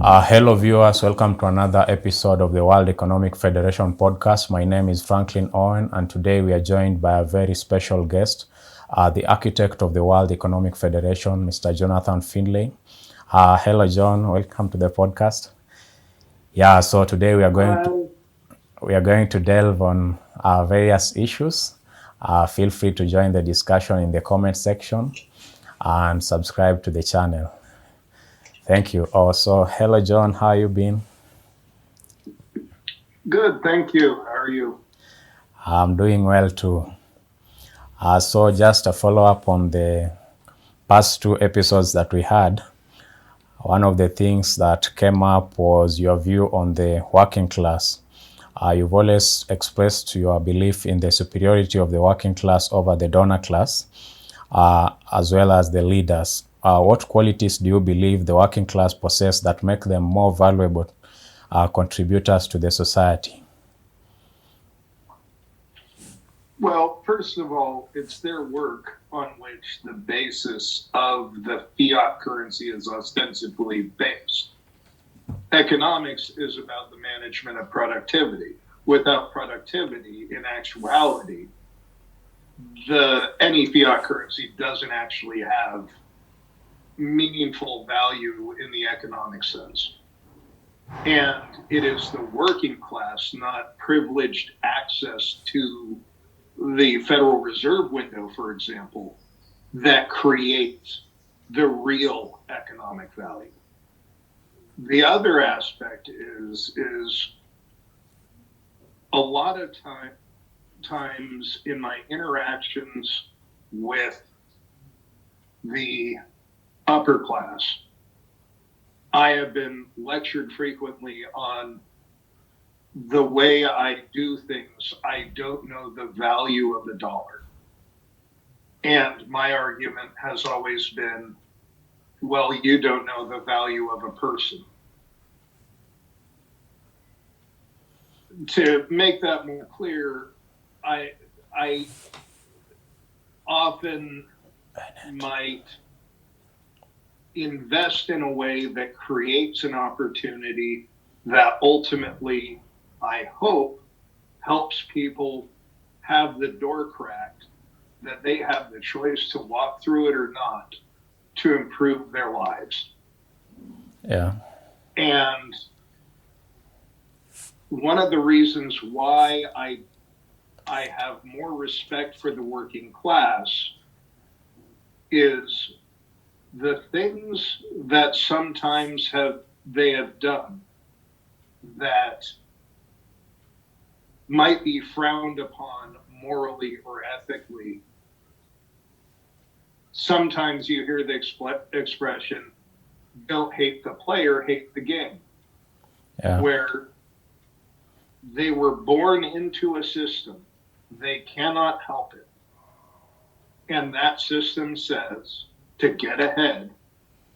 Hello, viewers. Welcome to another episode of the World Economic Federation podcast. My name is Franklin Owen, and today we are joined by a very special guest, the architect of the World Economic Federation, Mr. Jonathan Findlay. Hello, John. Welcome to the podcast. Yeah, so today we are going to delve on various issues. Feel free to join the discussion in the comment section and subscribe to the channel. Thank you. Also, hello, John. How you been? Good, thank you. How are you? I'm doing well too. So just a follow-up on the past two episodes that we had. One of the things that came up was your view on the working class. You've always expressed your belief in the superiority of the working class over the donor class, as well as the leaders. What qualities do you believe the working class possess that make them more valuable contributors to the society? Well, first of all, it's their work on which the basis of the fiat currency is ostensibly based. Economics is about the management of productivity. Without productivity, in actuality, any fiat currency doesn't actually have meaningful value in the economic sense. And it is the working class, not privileged access to the Federal Reserve window, for example, that creates the real economic value. The other aspect is a lot of times in my interactions with the upper class, I have been lectured frequently on the way I do things. I don't know the value of the dollar. And my argument has always been, well, you don't know the value of a person. To make that more clear, I often might invest in a way that creates an opportunity that ultimately, I hope, helps people have the door cracked, that they have the choice to walk through it or not to improve their lives. Yeah. And one of the reasons why I have more respect for the working class is the things that sometimes they have done that might be frowned upon morally or ethically. Sometimes you hear the expression, don't hate the player, hate the game. Yeah. Where they were born into a system, they cannot help it. And that system says, to get ahead,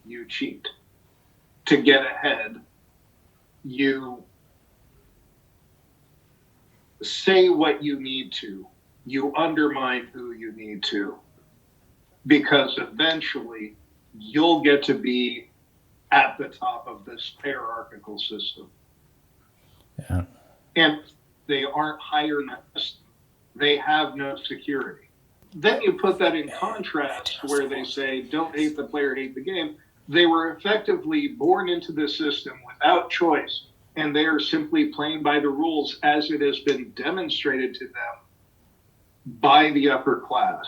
you cheat. To get ahead, you say what you need to. You undermine who you need to. Because eventually, you'll get to be at the top of this hierarchical system. Yeah. And they aren't higher-nest. They have no security. Then you put that in contrast where they say, don't hate the player, hate the game. They were effectively born into the system without choice, and they are simply playing by the rules as it has been demonstrated to them by the upper class.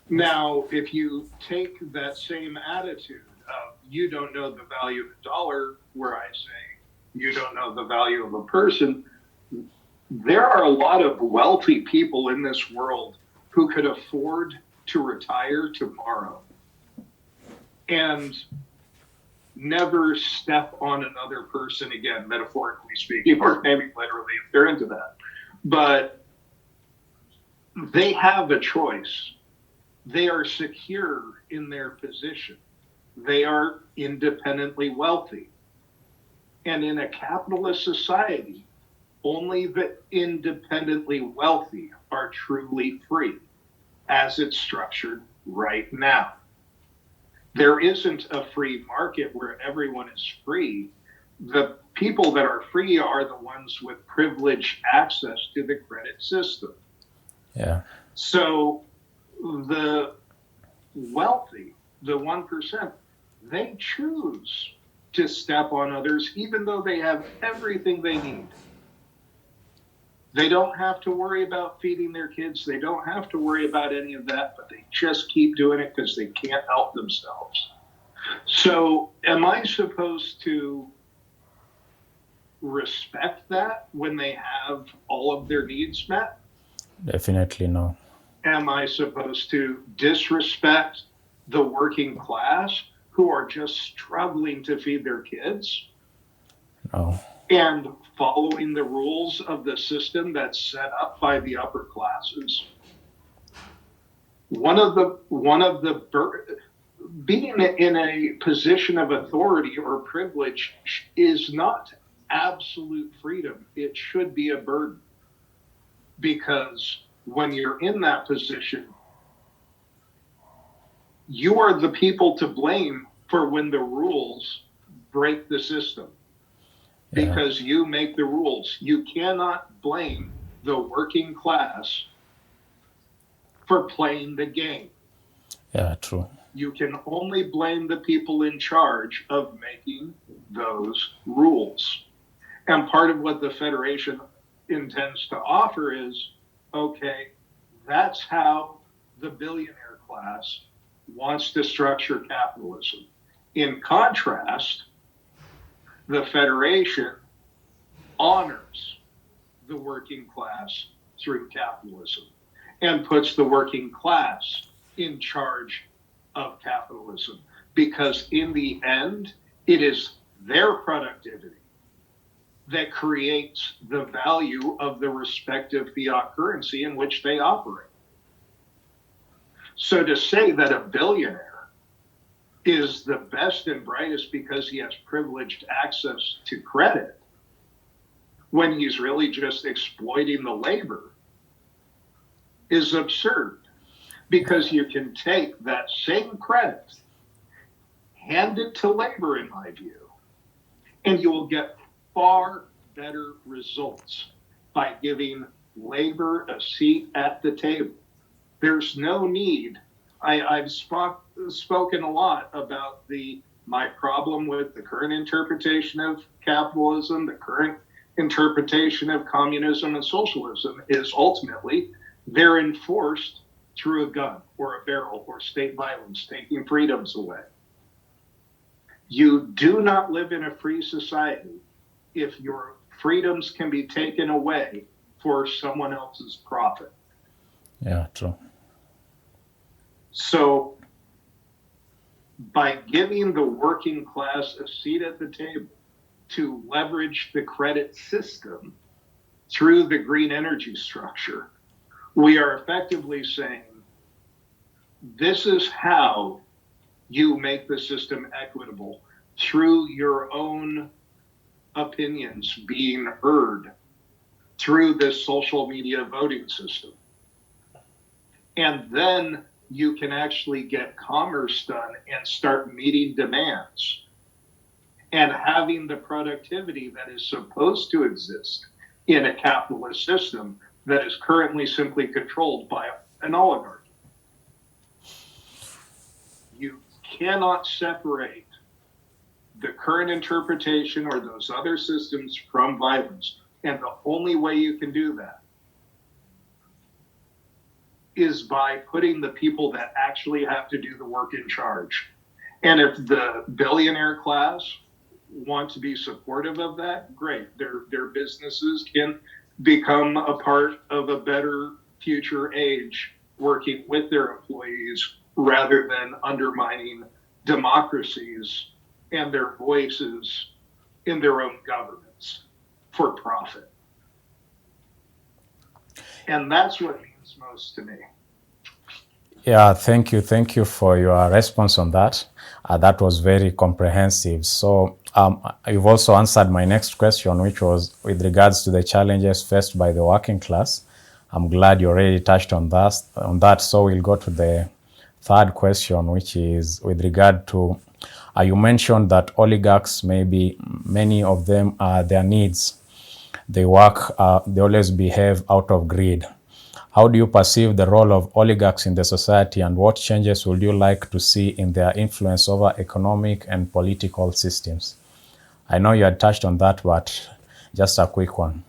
Now, if you take that same attitude of you don't know the value of a dollar, where I say you don't know the value of a person, there are a lot of wealthy people in this world who could afford to retire tomorrow and never step on another person again, metaphorically speaking, or maybe literally if they're into that. But they have a choice. They are secure in their position. They are independently wealthy. And in a capitalist society, only the independently wealthy are truly free, as it's structured right now. There isn't a free market where everyone is free. The people that are free are the ones with privileged access to the credit system. Yeah. So the wealthy, the 1%, they choose to step on others even though they have everything they need. They don't have to worry about feeding their kids. They don't have to worry about any of that, but they just keep doing it because they can't help themselves. So am I supposed to respect that when they have all of their needs met? Definitely no. Am I supposed to disrespect the working class who are just struggling to feed their kids No. and following the rules of the system that's set up by the upper classes? Being in a position of authority or privilege is not absolute freedom. It should be a burden, because when you're in that position, you are the people to blame for when the rules break the system, because you make the rules. You cannot blame the working class for playing the game. Yeah, true. You can only blame the people in charge of making those rules. And part of what the Federation intends to offer is, okay, that's how the billionaire class wants to structure capitalism. In contrast, the Federation honors the working class through capitalism and puts the working class in charge of capitalism, because in the end, it is their productivity that creates the value of the respective fiat currency in which they operate. So to say that a billionaire is the best and brightest because he has privileged access to credit, when he's really just exploiting the labor, is absurd. Because you can take that same credit, hand it to labor, in my view, and you will get far better results by giving labor a seat at the table. There's no need. I've spoken a lot about my problem with the current interpretation of capitalism, the current interpretation of communism and socialism is ultimately they're enforced through a gun or a barrel or state violence, taking freedoms away. You do not live in a free society if your freedoms can be taken away for someone else's profit. Yeah, true. So by giving the working class a seat at the table to leverage the credit system through the green energy structure, we are effectively saying, this is how you make the system equitable, through your own opinions being heard through this social media voting system. And then you can actually get commerce done and start meeting demands and having the productivity that is supposed to exist in a capitalist system that is currently simply controlled by an oligarch. You cannot separate the current interpretation or those other systems from violence. And the only way you can do that is by putting the people that actually have to do the work in charge. And if the billionaire class want to be supportive of that, great. Their businesses can become a part of a better future age working with their employees rather than undermining democracies and their voices in their own governments for profit. And that's what means most to me. Yeah, thank you. Thank you for your response on that. That was very comprehensive. So you've also answered my next question, which was with regards to the challenges faced by the working class. I'm glad you already touched on that. So we'll go to the third question, which is with regard to, you mentioned that oligarchs, maybe many of them, their needs, they work, they always behave out of greed. How do you perceive the role of oligarchs in the society, and what changes would you like to see in their influence over economic and political systems? I know you had touched on that, but just a quick one.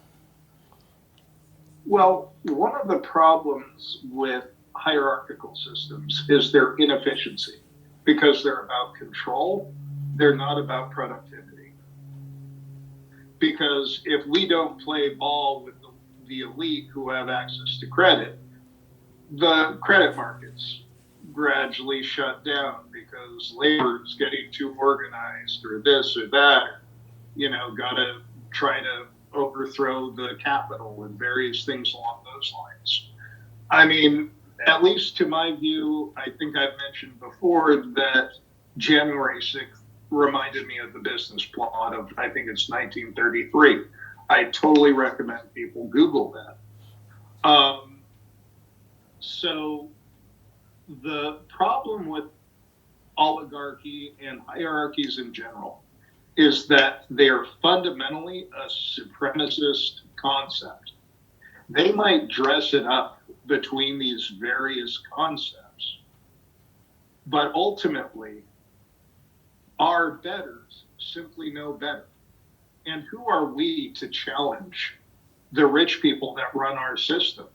Well, one of the problems with hierarchical systems is their inefficiency because they're about control, they're not about productivity. Because if we don't play ball with the elite who have access to credit, the credit markets gradually shut down because labor is getting too organized or this or that, got to try to overthrow the capital and various things along those lines. I mean, at least to my view, I think I've mentioned before that January 6th reminded me of the business plot of, I think it's 1933. I totally recommend people Google that. So the problem with oligarchy and hierarchies in general is that they are fundamentally a supremacist concept. They might dress it up between these various concepts, but ultimately, our betters simply know better. And who are we to challenge the rich people that run our system?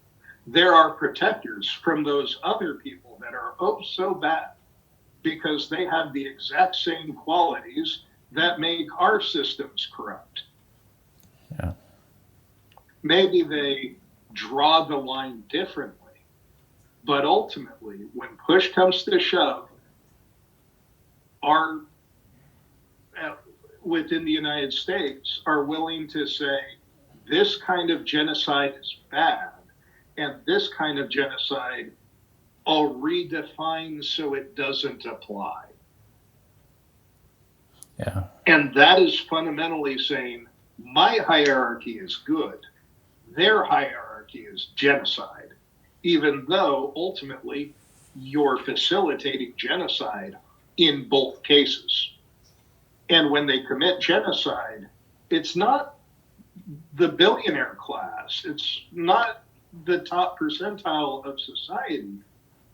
They're our protectors from those other people that are oh so bad because they have the exact same qualities that make our systems corrupt. Yeah. Maybe they draw the line differently, but ultimately, when push comes to shove, our within the United States are willing to say this kind of genocide is bad, and this kind of genocide I'll redefine so it doesn't apply. Yeah. And that is fundamentally saying my hierarchy is good, their hierarchy is genocide, even though ultimately you're facilitating genocide in both cases. And when they commit genocide, it's not the billionaire class, it's not the top percentile of society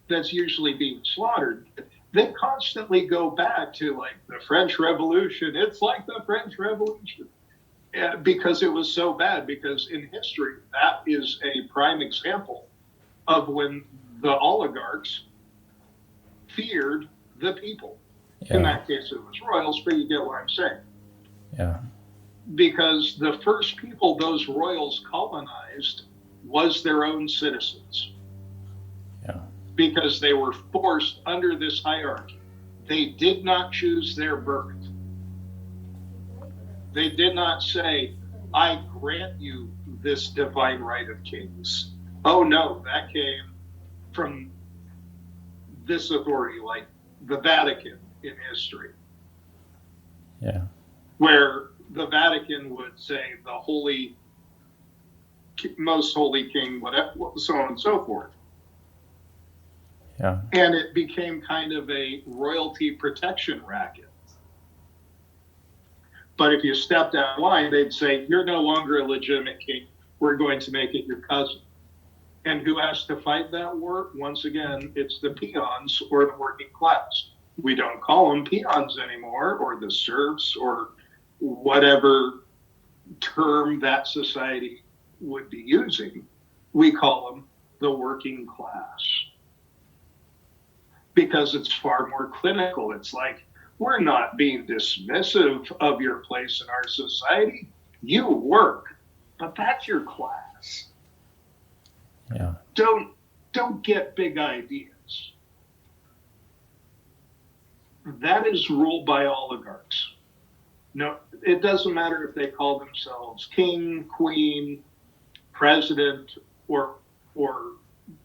that's usually being slaughtered. They constantly go back to like the French Revolution. It's like the French Revolution because it was so bad. Because in history, that is a prime example of when the oligarchs feared the people. Yeah. In that case, it was royals, but you get what I'm saying. Yeah. Because the first people those royals colonized was their own citizens. Yeah. Because they were forced under this hierarchy. They did not choose their birth. They did not say, I grant you this divine right of kings. Oh no, that came from this authority, like the Vatican in history. Yeah. Where the Vatican would say the holy, most holy king, whatever, so on and so forth. Yeah. And it became kind of a royalty protection racket. But if you stepped out of line, they'd say, you're no longer a legitimate king. We're going to make it your cousin. And who has to fight that war? Once again, it's the peons or the working class. We don't call them peons anymore, or the serfs, or whatever term that society would be using. We call them the working class. Because it's far more clinical. It's like, we're not being dismissive of your place in our society. You work, but that's your class. Yeah. Don't get big ideas. That is ruled by oligarchs. No, it doesn't matter if they call themselves king, queen, president, or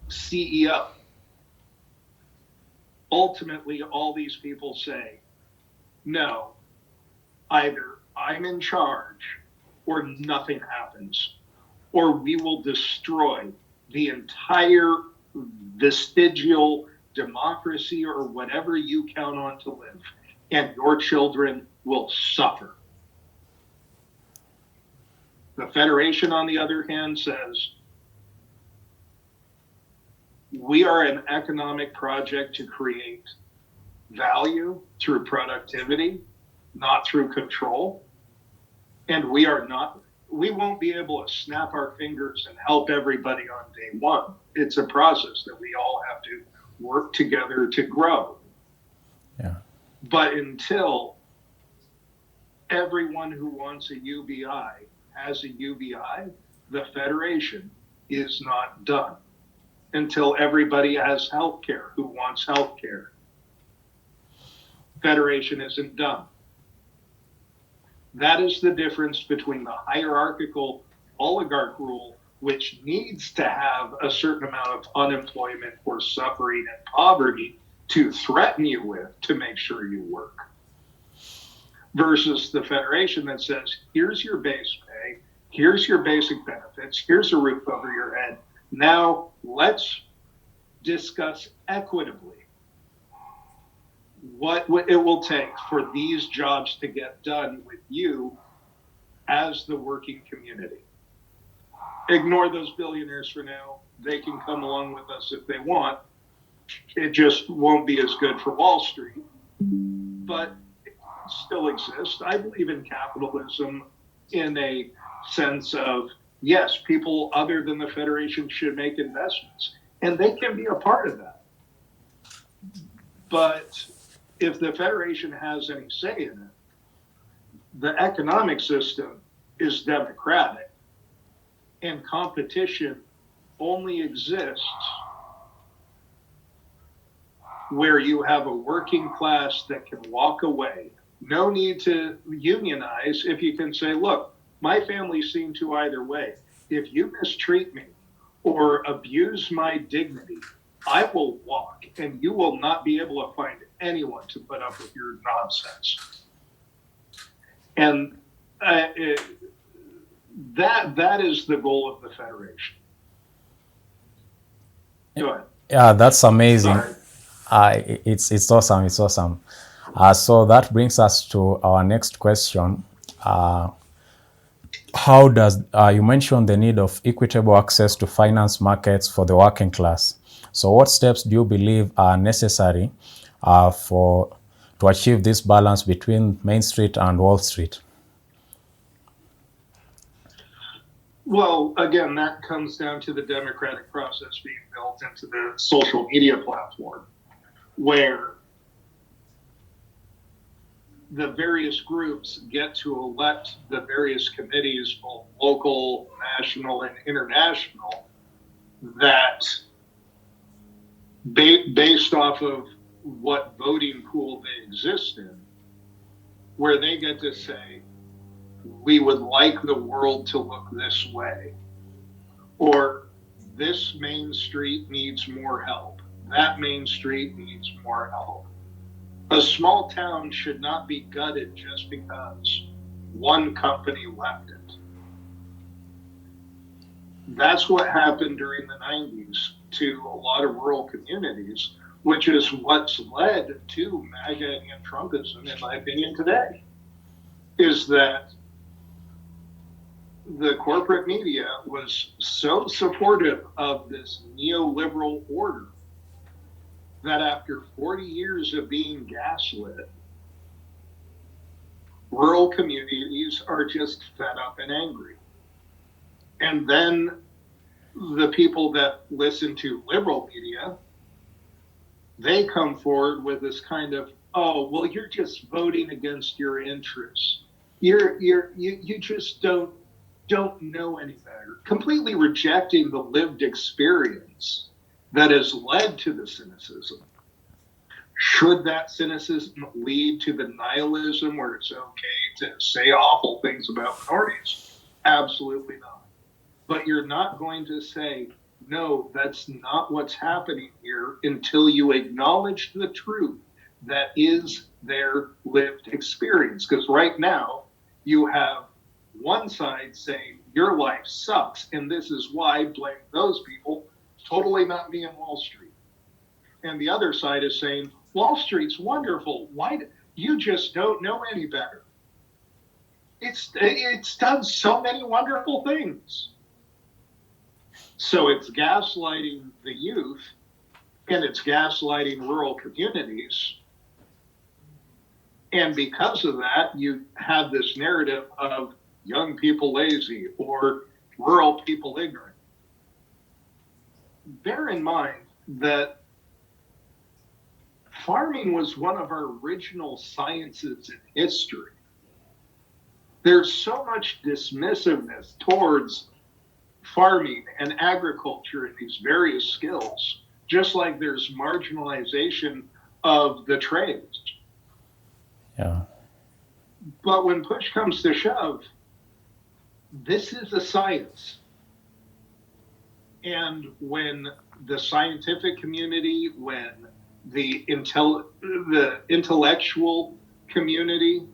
CEO. Ultimately, all these people say, no, either I'm in charge or nothing happens, or we will destroy the entire vestigial democracy, or whatever you count on to live, and your children will suffer. The Federation, on the other hand, says we are an economic project to create value through productivity, not through control. And we won't be able to snap our fingers and help everybody on day one. It's a process that we all have to work together to grow. Yeah. But until everyone who wants a UBI has a UBI, the Federation is not done. Until everybody has health care who wants health care, Federation isn't done. That is the difference between the hierarchical oligarch rule, which needs to have a certain amount of unemployment or suffering and poverty to threaten you with to make sure you work, versus the Federation that says, here's your base pay, here's your basic benefits, here's a roof over your head. Now let's discuss equitably what it will take for these jobs to get done with you as the working community. Ignore those billionaires for now. They can come along with us if they want. It just won't be as good for Wall Street, but it still exists. I believe in capitalism in a sense of, yes, people other than the Federation should make investments, and they can be a part of that. But if the Federation has any say in it, the economic system is democratic, and competition only exists where you have a working class that can walk away. No need to unionize if you can say, look, my family's seen to either way. If you mistreat me or abuse my dignity, I will walk, and you will not be able to find anyone to put up with your nonsense. And that is the goal of the Federation. Go ahead. Yeah, that's amazing. Sorry. It's awesome. It's awesome. So that brings us to our next question. How does you mentioned the need of equitable access to finance markets for the working class? So what steps do you believe are necessary to achieve this balance between Main Street and Wall Street? Well, again, that comes down to the democratic process being built into the social media platform, where the various groups get to elect the various committees, both local, national, and international, that based off of what voting pool they exist in, where they get to say, we would like the world to look this way, or this Main Street needs more help, that Main Street needs more help. A small town should not be gutted just because one company left it. That's what happened during the 90s to a lot of rural communities, which is what's led to MAGA and Trumpism, in my opinion, today, is that the corporate media was so supportive of this neoliberal order that after 40 years of being gaslit, rural communities are just fed up and angry. And then the people that listen to liberal media, they come forward with this kind of, oh, well, you're just voting against your interests. You just don't know any better. Completely rejecting the lived experience that has led to the cynicism. Should that cynicism lead to the nihilism where it's okay to say awful things about minorities? Absolutely not. But you're not going to say, no, that's not what's happening here until you acknowledge the truth that is their lived experience. Because right now, you have one side saying, your life sucks, and this is why, blame those people, totally not me in Wall Street. And the other side is saying, Wall Street's wonderful. You just don't know any better. It's done so many wonderful things. So it's gaslighting the youth, and it's gaslighting rural communities. And because of that, you have this narrative of young people lazy or rural people ignorant. Bear in mind that farming was one of our original sciences in history. There's so much dismissiveness towards farming and agriculture and these various skills, just like there's marginalization of the trades. Yeah. But when push comes to shove, this is a science. And when the scientific community, when the intellectual community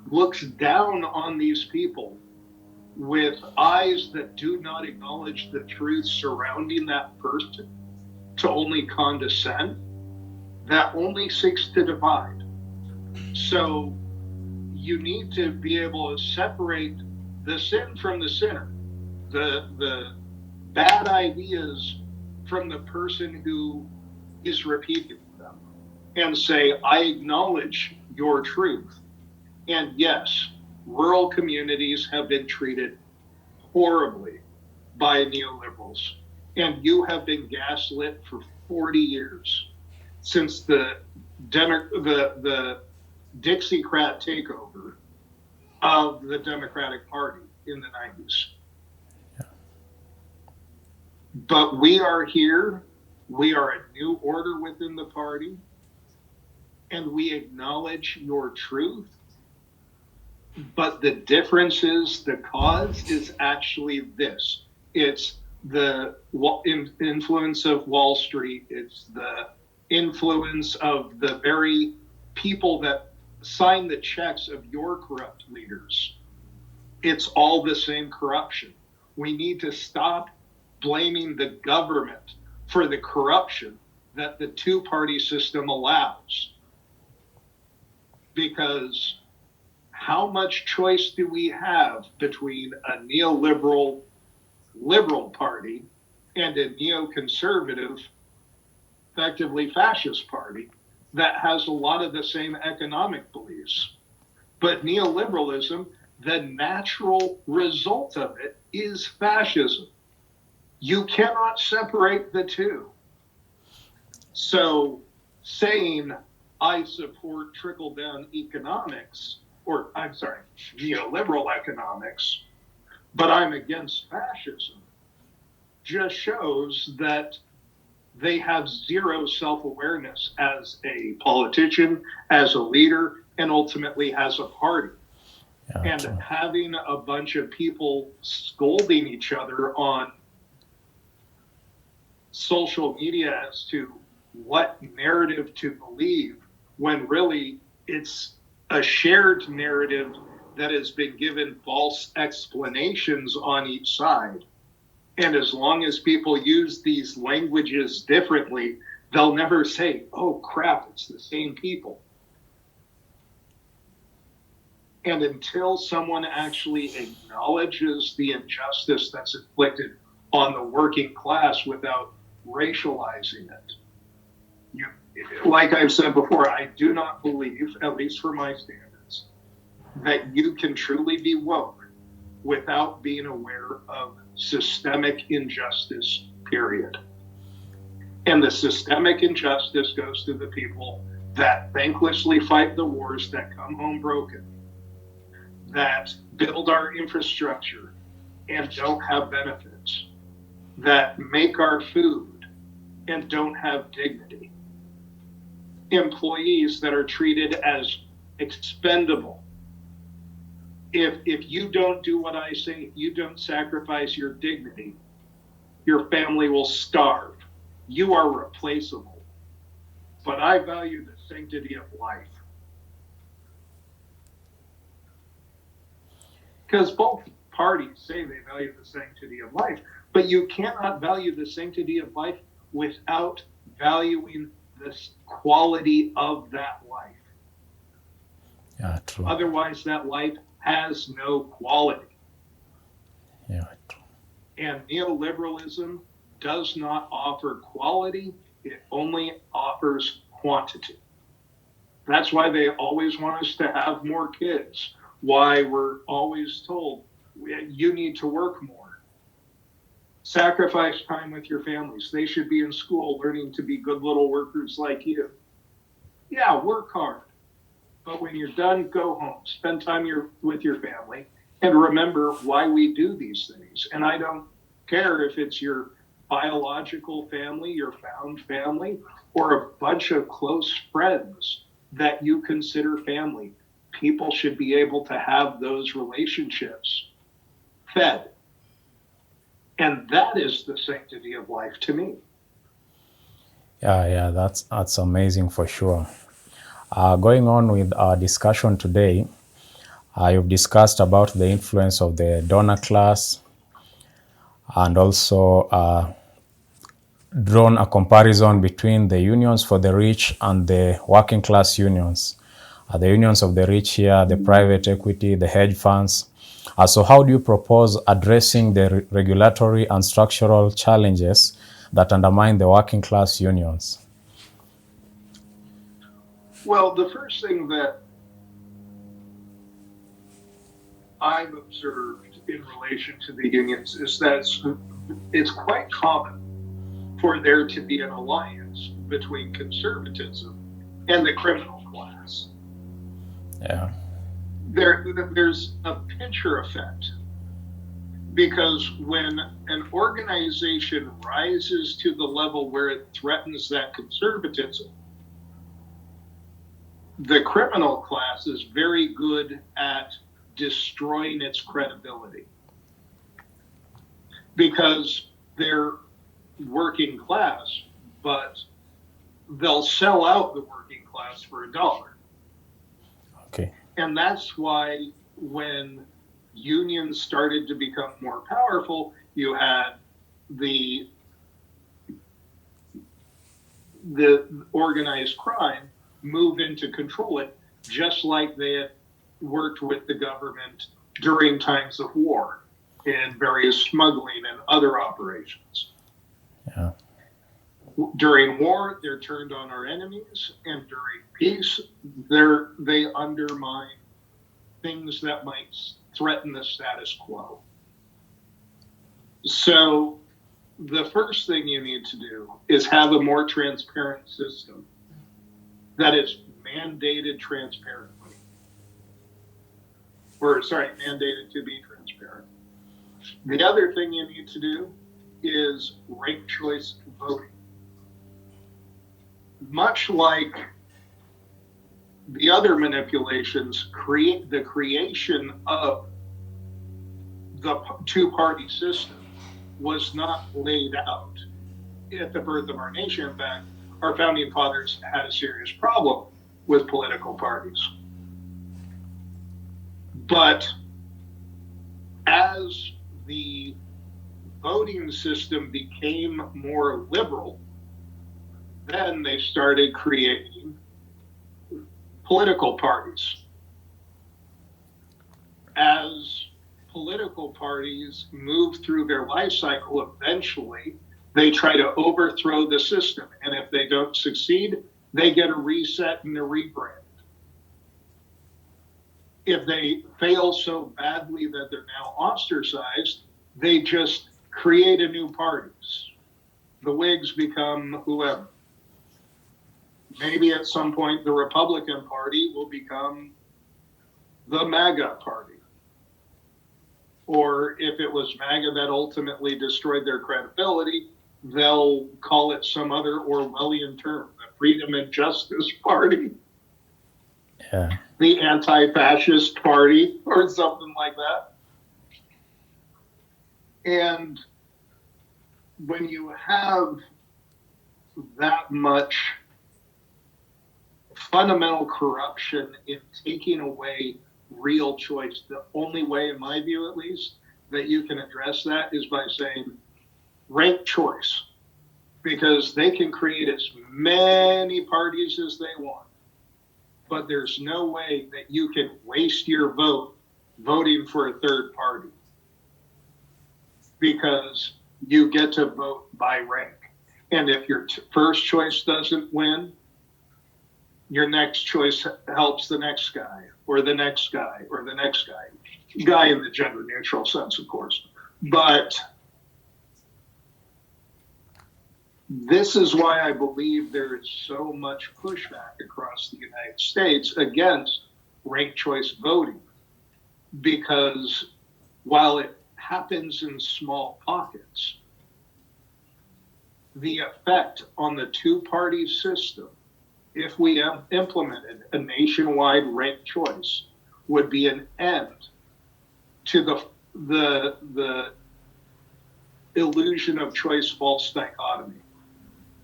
looks down on these people with eyes that do not acknowledge the truth surrounding that person, to only condescend, that only seeks to divide. So you need to be able to separate the sin from the sinner, the bad ideas from the person who is repeating them, and say, I acknowledge your truth. And yes, rural communities have been treated horribly by neoliberals, and you have been gaslit for 40 years since the Dixiecrat takeover of the Democratic Party in the 90s. Yeah. But we are here. We are a new order within the party, and we acknowledge your truth. But the difference is, the cause is actually this. It's the influence of Wall Street. It's the influence of the very people that sign the checks of your corrupt leaders. It's all the same corruption. We need to stop blaming the government for the corruption that the two-party system allows. Because how much choice do we have between a neoliberal liberal party and a neoconservative, effectively fascist party that has a lot of the same economic beliefs? But neoliberalism, the natural result of it is fascism. You cannot separate the two. So saying I support trickle-down economics, or I'm sorry, neoliberal economics, but I'm against fascism, just shows that they have zero self-awareness as a politician, as a leader, and ultimately as a party. Yeah, and true. Having a bunch of people scolding each other on social media as to what narrative to believe, when really it's a shared narrative that has been given false explanations on each side. And as long as people use these languages differently, they'll never say, oh crap, it's the same people. And until someone actually acknowledges the injustice that's inflicted on the working class without racializing it, like I've said before, I do not believe, at least for my standards, that you can truly be woke without being aware of systemic injustice, period. And the systemic injustice goes to the people that thanklessly fight the wars, that come home broken, that build our infrastructure and don't have benefits, that make our food and don't have dignity, employees that are treated as expendable. If you don't do what I say, if you don't sacrifice your dignity, your family will starve. You are replaceable. But I value the sanctity of life. Because both parties say they value the sanctity of life, but you cannot value the sanctity of life without valuing the quality of that life. Yeah, true. Otherwise, that life has no quality. Yeah, true. And neoliberalism does not offer quality, it only offers quantity. That's why they always want us to have more kids, why we're always told you need to work more. Sacrifice time with your families. They should be in school learning to be good little workers like you. Yeah, work hard. But when you're done, go home. Spend time with your family and remember why we do these things. And I don't care if it's your biological family, your found family, or a bunch of close friends that you consider family. People should be able to have those relationships fed. And that is the sanctity of life to me. Yeah, that's amazing for sure. Going on with our discussion today, you've discussed about the influence of the donor class and also drawn a comparison between the unions for the rich and the working class unions. The unions of the rich here, the private equity, the hedge funds. So how do you propose addressing the regulatory and structural challenges that undermine the working class unions? Well, the first thing that I've observed in relation to the unions is that it's quite common for there to be an alliance between conservatism and the criminal class. Yeah. There's a pincher effect because when an organization rises to the level where it threatens that conservatism, the criminal class is very good at destroying its credibility because they're working class, but they'll sell out the working class for $1. Okay. And that's why when unions started to become more powerful, you had the organized crime move in to control it, just like they had worked with the government during times of war in various smuggling and other operations. Yeah. During war, they're turned on our enemies, and during peace, they undermine things that might threaten the status quo. So the first thing you need to do is have a more transparent system that is mandated transparently. Mandated to be transparent. The other thing you need to do is ranked choice voting. Much like the other manipulations, the creation of the two-party system was not laid out at the birth of our nation. In fact, our founding fathers had a serious problem with political parties. But as the voting system became more liberal, then they started creating political parties. As political parties move through their life cycle, eventually they try to overthrow the system. And if they don't succeed, they get a reset and a rebrand. If they fail so badly that they're now ostracized, they just create a new parties. The Whigs become whoever. Maybe at some point the Republican Party will become the MAGA Party. Or if it was MAGA that ultimately destroyed their credibility, they'll call it some other Orwellian term, the Freedom and Justice Party. Yeah. The Anti-Fascist Party, or something like that. And when you have that much fundamental corruption in taking away real choice, the only way, in my view at least, that you can address that is by saying ranked choice. because they can create as many parties as they want. But there's no way that you can waste your vote voting for a third party, because you get to vote by rank. And if your first choice doesn't win, your next choice helps the next guy, or the next guy, or the next guy. Guy in the gender neutral sense, of course. But this is why I believe there is so much pushback across the United States against ranked choice voting. Because while it happens in small pockets, the effect on the two-party system, if we implemented a nationwide ranked choice, would be an end to the illusion of choice false dichotomy,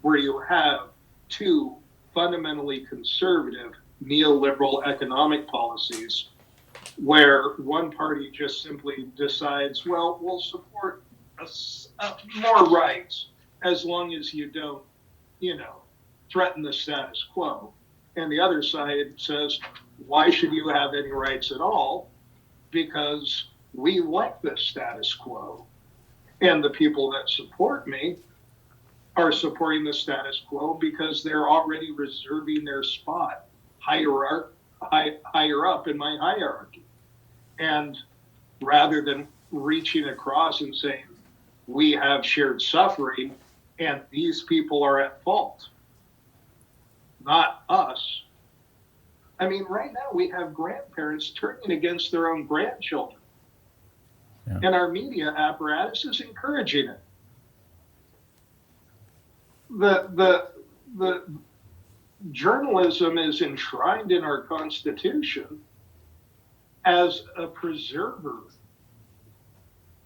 where you have two fundamentally conservative neoliberal economic policies, where one party just simply decides, well, we'll support more rights as long as you don't, threaten the status quo. And the other side says, why should you have any rights at all? Because we like the status quo. And the people that support me are supporting the status quo because they're already reserving their spot higher up in my hierarchy. And rather than reaching across and saying, we have shared suffering and these people are at fault, not us. I mean, right now we have grandparents turning against their own grandchildren. Yeah. And our media apparatus is encouraging it. The journalism is enshrined in our Constitution as a preserver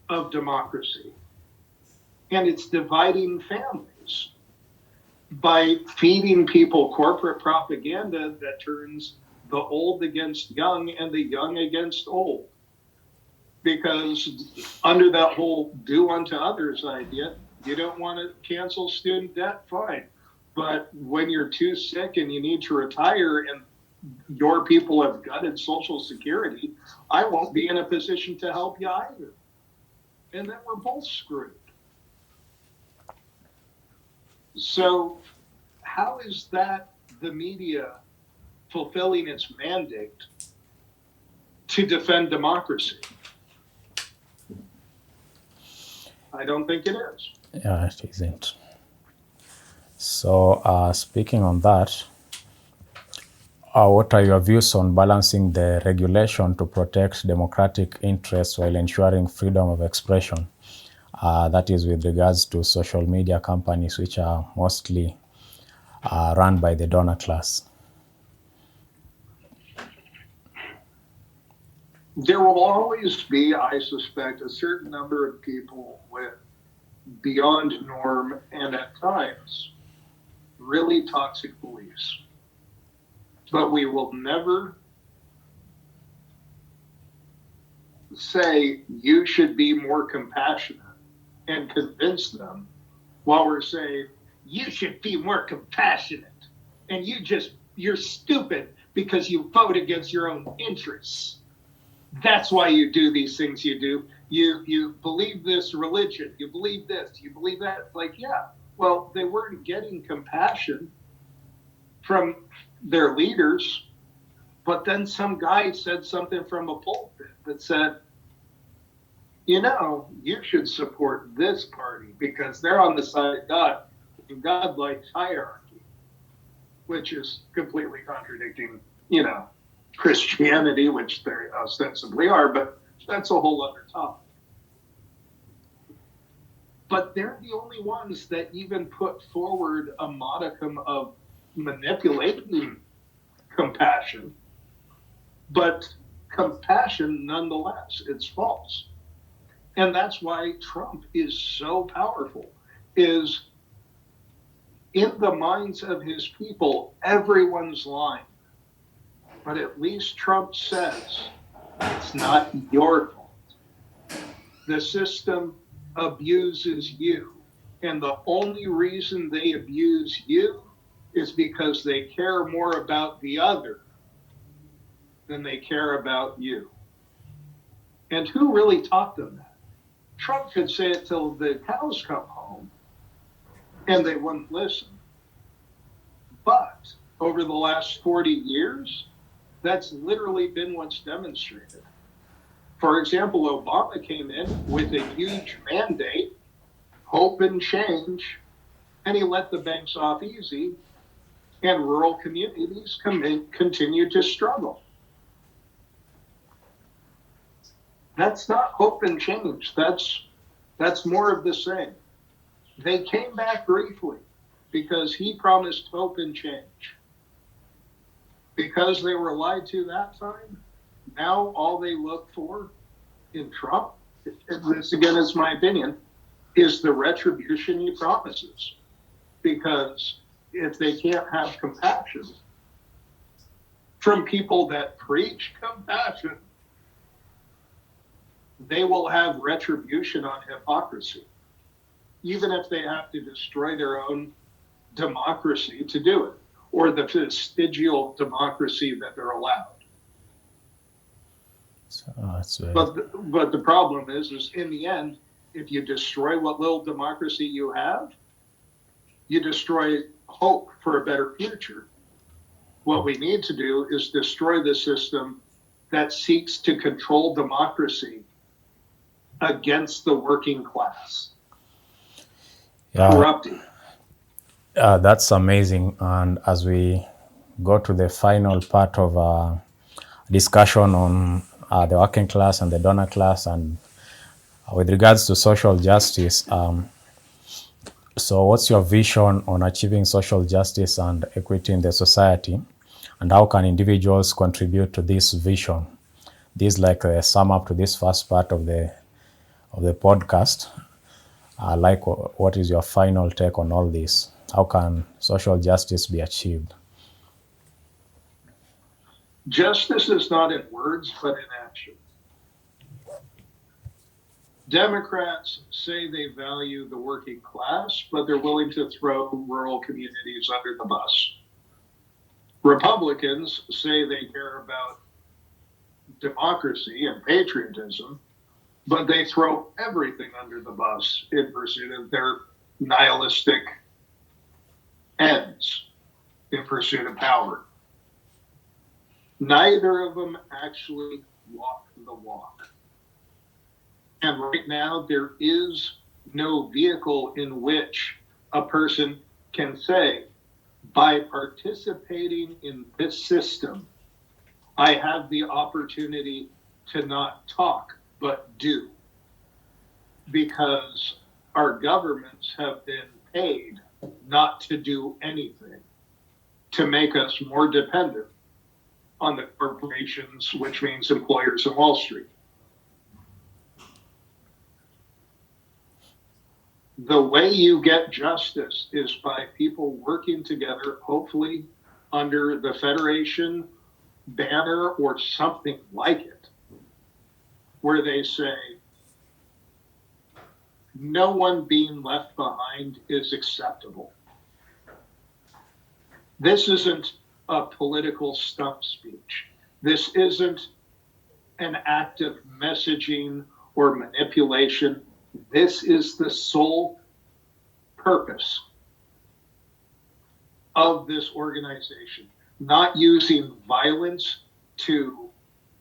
of democracy. And it's dividing families by feeding people corporate propaganda that turns the old against young and the young against old. Because under that whole do unto others idea, you don't want to cancel student debt, fine. But when you're too sick and you need to retire and your people have gutted Social Security, I won't be in a position to help you either. And then we're both screwed. So how is that the media fulfilling its mandate to defend democracy? I don't think it is. Yeah, it isn't. So speaking on that, what are your views on balancing the regulation to protect democratic interests while ensuring freedom of expression? That is with regards to social media companies, which are mostly run by the donor class. There will always be, I suspect, a certain number of people with beyond norm and at times really toxic beliefs. But we will never say you should be more compassionate and convince them while we're saying you should be more compassionate and you're stupid because you vote against your own interests. That's why you do these things you do. You believe this religion, you believe this, you believe that. It's like, yeah, well, they weren't getting compassion from their leaders, but then some guy said something from a pulpit that said, you should support this party because they're on the side of God, and God likes hierarchy, which is completely contradicting, Christianity, which they ostensibly are, but that's a whole other topic. But they're the only ones that even put forward a modicum of manipulating compassion. But compassion, nonetheless, it's false. And that's why Trump is so powerful, is in the minds of his people, everyone's lying. But at least Trump says it's not your fault. The system abuses you. And the only reason they abuse you is because they care more about the other than they care about you. And who really taught them that? Trump could say it till the cows come home and they wouldn't listen. But over the last 40 years, that's literally been what's demonstrated. For example, Obama came in with a huge mandate, hope and change, and he let the banks off easy, and rural communities continue to struggle. That's not hope and change. That's more of the same. They came back briefly because he promised hope and change. Because they were lied to that time, now all they look for in Trump, this again is my opinion, is the retribution he promises. Because if they can't have compassion from people that preach compassion, they will have retribution on hypocrisy, even if they have to destroy their own democracy to do it, or the vestigial democracy that they're allowed. But the problem is in the end, if you destroy what little democracy you have, you destroy hope for a better future. What we need to do is destroy the system that seeks to control democracy against the working class. Corrupting. That's amazing. And as we go to the final part of our discussion on the working class and the donor class, and with regards to social justice, so what's your vision on achieving social justice and equity in the society, and how can individuals contribute to this vision? This is like a sum up to this first part of the podcast. What is your final take on all this? How can social justice be achieved? Justice is not in words, but in action. Democrats say they value the working class, but they're willing to throw rural communities under the bus. Republicans say they care about democracy and patriotism, but they throw everything under the bus in pursuit of their nihilistic ends, in pursuit of power. Neither of them actually walk the walk. And right now, there is no vehicle in which a person can say, by participating in this system, I have the opportunity to not talk, but do. Because our governments have been paid not to do anything, to make us more dependent on the corporations, which means employers in Wall Street. The way you get justice is by people working together, hopefully under the Federation banner or something like it, where they say, no one being left behind is acceptable. This isn't a political stump speech. This isn't an act of messaging or manipulation. This is the sole purpose of this organization, not using violence to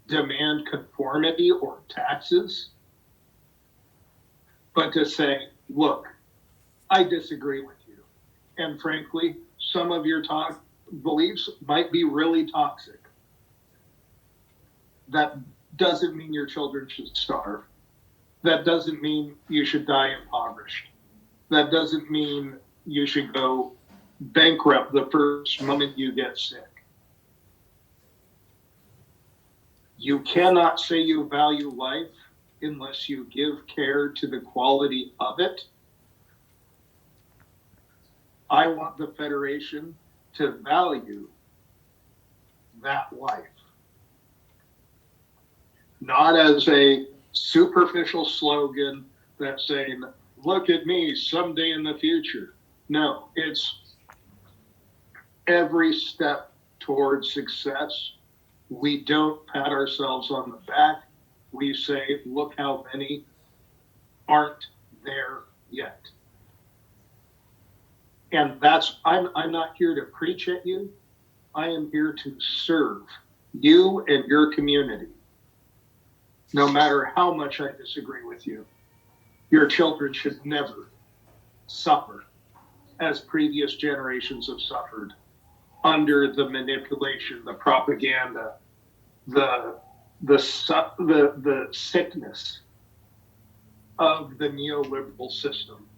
demand conformity or taxes, but to say, look, I disagree with you. And frankly, some of your beliefs might be really toxic. That doesn't mean your children should starve. That doesn't mean you should die impoverished. That doesn't mean you should go bankrupt the first moment you get sick. You cannot say you value life unless you give care to the quality of it. I want the Federation to value that life. Not as a superficial slogan that's saying, look at me someday in the future. No, it's every step towards success. We don't pat ourselves on the back. We say, look how many aren't there yet. And I'm not here to preach at you. I am here to serve you and your community. No matter how much I disagree with you, your children should never suffer as previous generations have suffered under the manipulation, the propaganda, the sickness of the neoliberal system,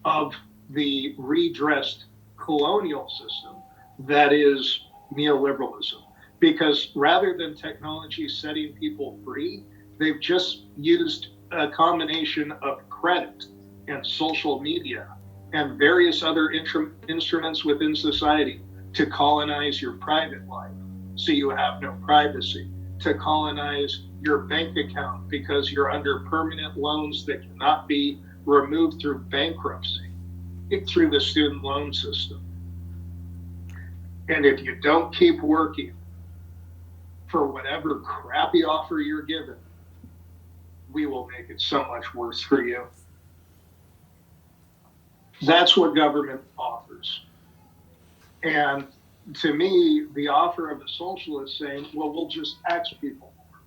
of the redressed colonial system that is neoliberalism. Because rather than technology setting people free, they've just used a combination of credit and social media and various other instruments within society to colonize your private life so you have no privacy, to colonize your bank account because you're under permanent loans that cannot be removed through bankruptcy, through the student loan system. And if you don't keep working for whatever crappy offer you're given, we will make it so much worse for you. That's what government offers. And to me, the offer of a socialist saying, well, we'll just tax people more.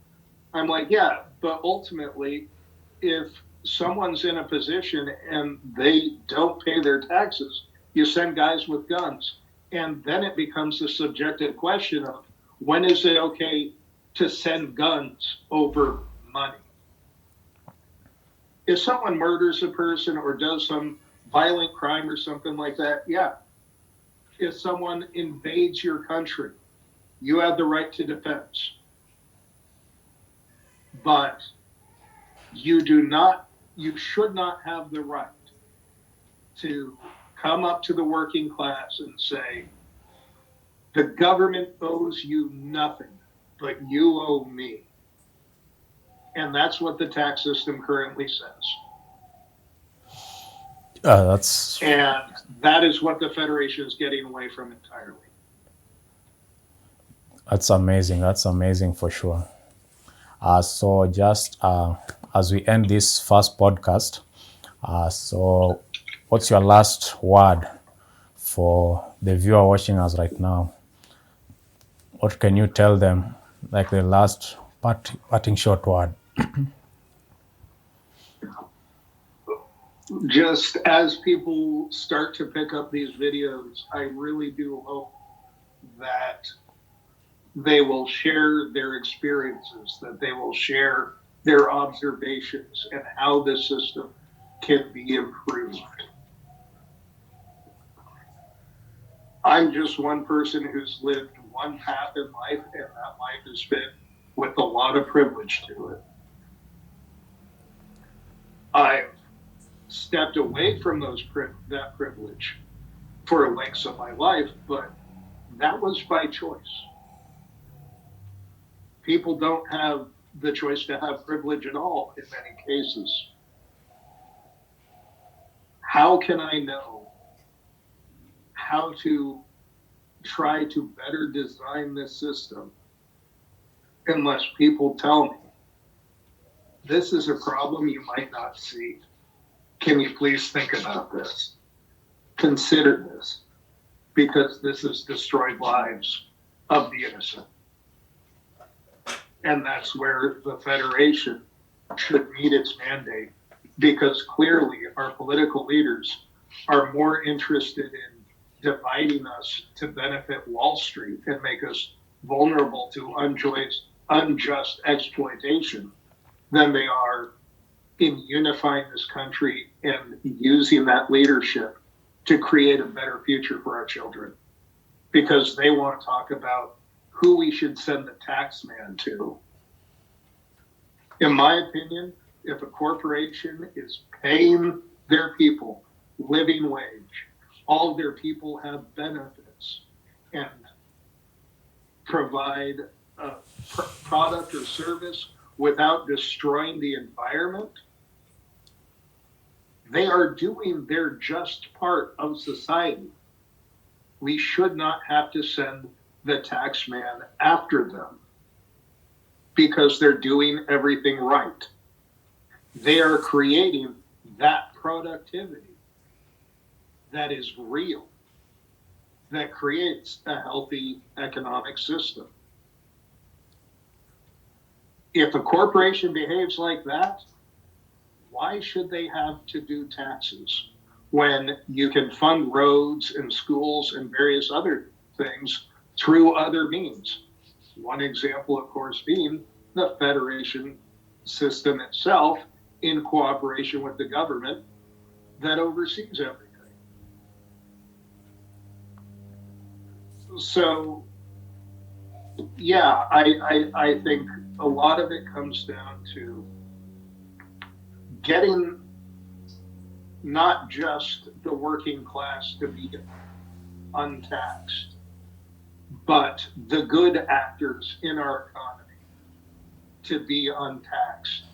I'm like, yeah, but ultimately, if someone's in a position and they don't pay their taxes, you send guys with guns. And then it becomes a subjective question of when is it okay to send guns over money? If someone murders a person or does some violent crime or something like that, yeah. If someone invades your country, you have the right to defense. But you should not have the right to come up to the working class and say, the government owes you nothing, but you owe me. And that's what the tax system currently says. And that is what the Federation is getting away from entirely. That's amazing. That's amazing for sure. So just as we end this first podcast, so what's your last word for the viewer watching us right now? What can you tell them, like the last parting short word? Just as people start to pick up these videos, I really do hope that they will share their experiences, that they will share their observations and how this system can be improved. I'm just one person who's lived one path in life, and that life has been with a lot of privilege to it. I've stepped away from that privilege for lengths of my life, but that was by choice. People don't have the choice to have privilege at all in many cases. How can I know how to try to better design this system unless people tell me this is a problem you might not see? Can you please think about this? Consider this, because this has destroyed lives of the innocent. And that's where the Federation should meet its mandate, because clearly our political leaders are more interested in dividing us to benefit Wall Street and make us vulnerable to unjust exploitation than they are in unifying this country and using that leadership to create a better future for our children. Because they want to talk about who we should send the tax man to. In my opinion, if a corporation is paying their people living wage, all their people have benefits and provide a product or service without destroying the environment, They are doing their just part of society. We should not have to send the tax man after them because they're doing everything right. They are creating that productivity that is real, that creates a healthy economic system. If a corporation behaves like that, why should they have to do taxes when you can fund roads and schools and various other things through other means? One example, of course, being the federation system itself in cooperation with the government that oversees everything. So, yeah, I think a lot of it comes down to getting not just the working class to be untaxed, but the good actors in our economy to be untaxed.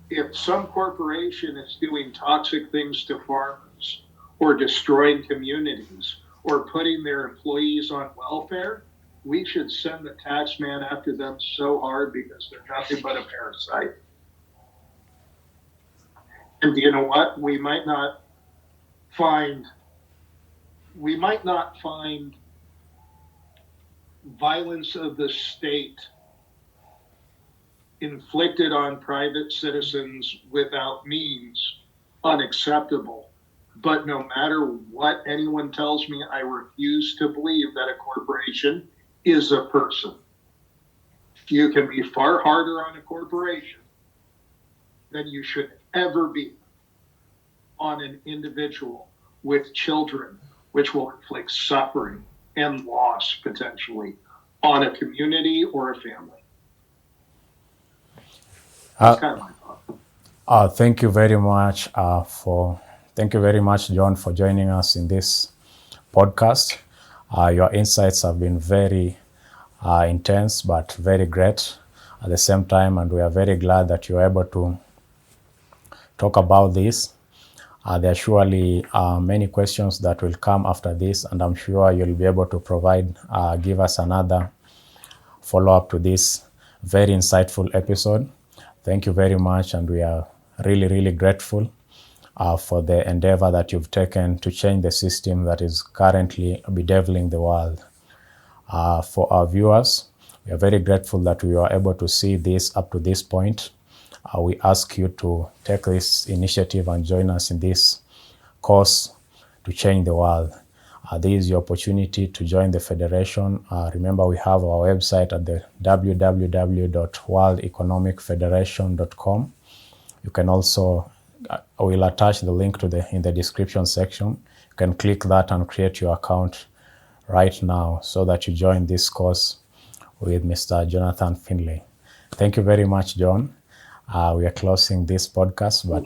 If some corporation is doing toxic things to farmers or destroying communities or putting their employees on welfare, we should send the tax man after them so hard because they're nothing but a parasite. And you know what? We might not find violence of the state inflicted on private citizens without means unacceptable. But no matter what anyone tells me, I refuse to believe that a corporation is a person. You can be far harder on a corporation than you should ever be on an individual with children, which will inflict suffering and loss potentially on a community or a family. That's kind of my thought. Thank you very much thank you very much, John, for joining us in this podcast. Your insights have been very intense, but very great at the same time, and we are very glad that you're able to talk about this. There are surely many questions that will come after this, and I'm sure you'll be able to give us another follow-up to this very insightful episode. Thank you very much, and we are really, really grateful for the endeavor that you've taken to change the system that is currently bedeviling the world. For our viewers, we are very grateful that we were able to see this up to this point. We ask you to take this initiative and join us in this course to change the world. This is your opportunity to join the Federation. Remember, we have our website at the www.worldeconomicfederation.com. You can also, I will attach the link in the description section. You can click that and create your account right now so that you join this course with Mr. Jonathan Finlay. Thank you very much, John. We are closing this podcast, but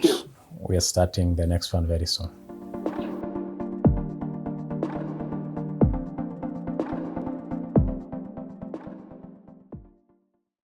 we are starting the next one very soon.